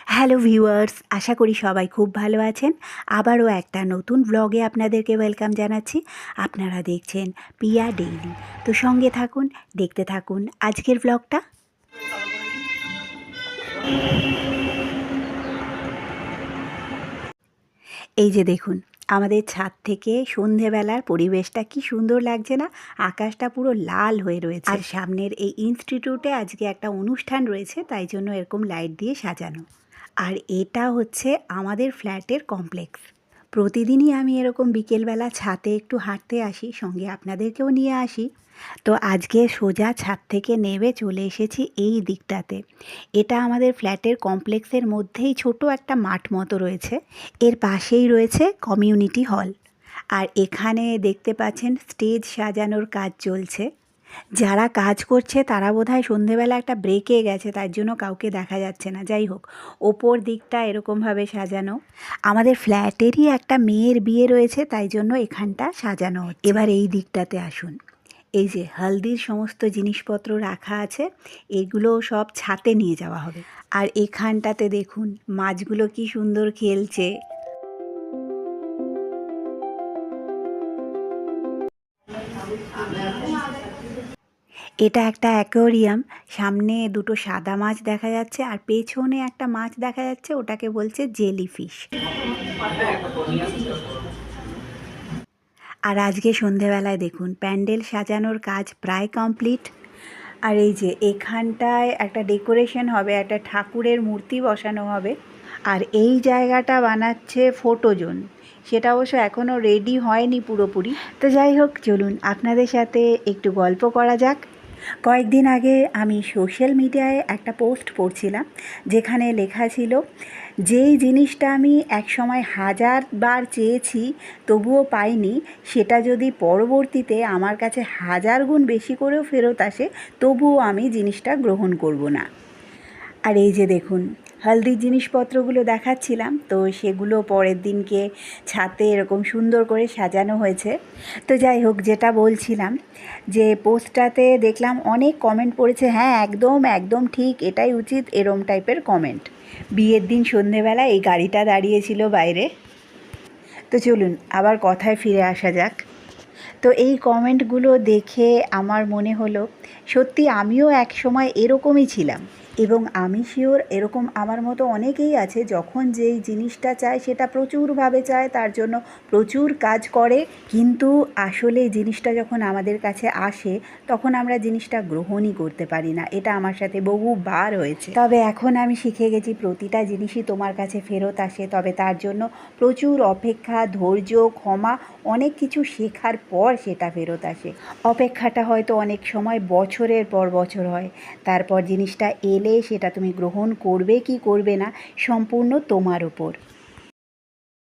Hello viewers, আশা করি সবাই খুব ভালো আছেন। আবারও একটা নতুন ব্লগে আপনাদেরকে ওয়েলকাম জানাচ্ছি। আপনারা দেখছেন পিয়া ডেইলি। তো সঙ্গে থাকুন, দেখতে থাকুন আজকের ব্লগটা। এই যে দেখুন, আমাদের ছাদ থেকে সন্ধেবেলার পরিবেশটা কি সুন্দর লাগছে না? আকাশটা পুরো লাল হয়ে রয়েছে। আর সামনের এই ইনস্টিটিউটে আজকে একটা অনুষ্ঠান রয়েছে, তাই জন্য এরকম লাইট দিয়ে সাজানো। আর এটা হচ্ছে আমাদের ফ্ল্যাটের কমপ্লেক্স। প্রতিদিনই আমি এরকম বিকেলবেলা ছাদে একটু হাঁটতে আসি, সঙ্গে আপনাদেরকেও নিয়ে আসি। তো আজকে সোজা ছাদ থেকে নেমে চলে এসেছি এই দিকটাতে। এটা আমাদের ফ্ল্যাটের কমপ্লেক্সের মধ্যেই ছোট একটা মাঠ মতো রয়েছে। এর পাশেই রয়েছে কমিউনিটি হল। আর এখানে দেখতে পাচ্ছেন স্টেজ সাজানোর কাজ চলছে। যারা কাজ করছে তারা বোধহয় সন্ধেবেলা একটা ব্রেকে গেছে, তার জন্য কাউকে দেখা যাচ্ছে না। যাই হোক, ওপর দিকটা এরকমভাবে সাজানো। আমাদের ফ্ল্যাটেরই একটা মেয়ের বিয়ে রয়েছে, তাই জন্য এখানটা সাজানো হচ্ছে। এবার এই দিকটাতে আসুন। এই যে হলদির সমস্ত জিনিসপত্র রাখা আছে, এগুলো সব ছাতে নিয়ে যাওয়া হবে। আর এখানটাতে দেখুন মাছগুলো কি সুন্দর খেলছে। এটা একটা অ্যাকোয়ারিয়াম। সামনে দুটো সাদা মাছ দেখা যাচ্ছে, আর পেছনে একটা মাছ দেখা যাচ্ছে, ওটাকে বলছে জেলিফিশ। আর আজকে সন্ধেবেলায় দেখুন প্যান্ডেল সাজানোর কাজ প্রায় কমপ্লিট। আর এই যে এখানটায় একটা ডেকোরেশন হবে, একটা ঠাকুরের মূর্তি বসানো হবে। আর এই জায়গাটা বানাচ্ছে ফটোজোন। সেটা অবশ্য এখনও রেডি হয়নি পুরোপুরি। তো যাই হোক, চলুন আপনাদের সাথে একটু গল্প করা যাক। কয়েকদিন আগে আমি সোশ্যাল মিডিয়ায় একটা পোস্ট পড়ছিলাম, যেখানে লেখা ছিল, যেই জিনিসটা আমি একসময় 1000 বার চেয়েছি তবুও পাইনি, সেটা যদি পরবর্তীতে আমার কাছে 1000 গুণ বেশি করেও ফেরত আসে, তবুও আমি জিনিসটা গ্রহণ করব না। আর এই যে দেখুন হলদির জিনিসপত্রগুলো দেখাচ্ছিলাম, তো সেগুলো পরের দিনকে ছাতে এরকম সুন্দর করে সাজানো হয়েছে। তো যাই হোক, যেটা বলছিলাম, যে পোস্টটাতে দেখলাম অনেক কমেন্ট পড়েছে, হ্যাঁ একদম একদম ঠিক, এটাই উচিত, এরম টাইপের কমেন্ট। বিয়ের দিন সন্ধেবেলা এই গাড়িটা দাঁড়িয়েছিল বাইরে। তো চলুন আবার কথায় ফিরে আসা যাক। তো এই কমেন্টগুলো দেখে আমার মনে হলো, সত্যি আমিও এক সময় এরকমই ছিলাম। এবং আমি শিওর এরকম আমার মতো অনেকেই আছে, যখন যেই জিনিসটা চায় সেটা প্রচুরভাবে চায়, তার জন্য প্রচুর কাজ করে, কিন্তু আসলে জিনিসটা যখন আমাদের কাছে আসে তখন আমরা জিনিসটা গ্রহণই করতে পারি না। এটা আমার সাথে বহুবার হয়েছে। তবে এখন আমি শিখে গেছি, প্রতিটা জিনিসই তোমার কাছে ফেরত আসে, তবে তার জন্য প্রচুর অপেক্ষা, ধৈর্য, ক্ষমা, অনেক কিছু শেখার পর সেটা ফেরত আসে। অপেক্ষাটা হয়তো অনেক সময় বছরের পর বছর হয়। তারপর জিনিসটা এলে সেটা তুমি গ্রহণ করবে কি করবে না, সম্পূর্ণ তোমার উপর।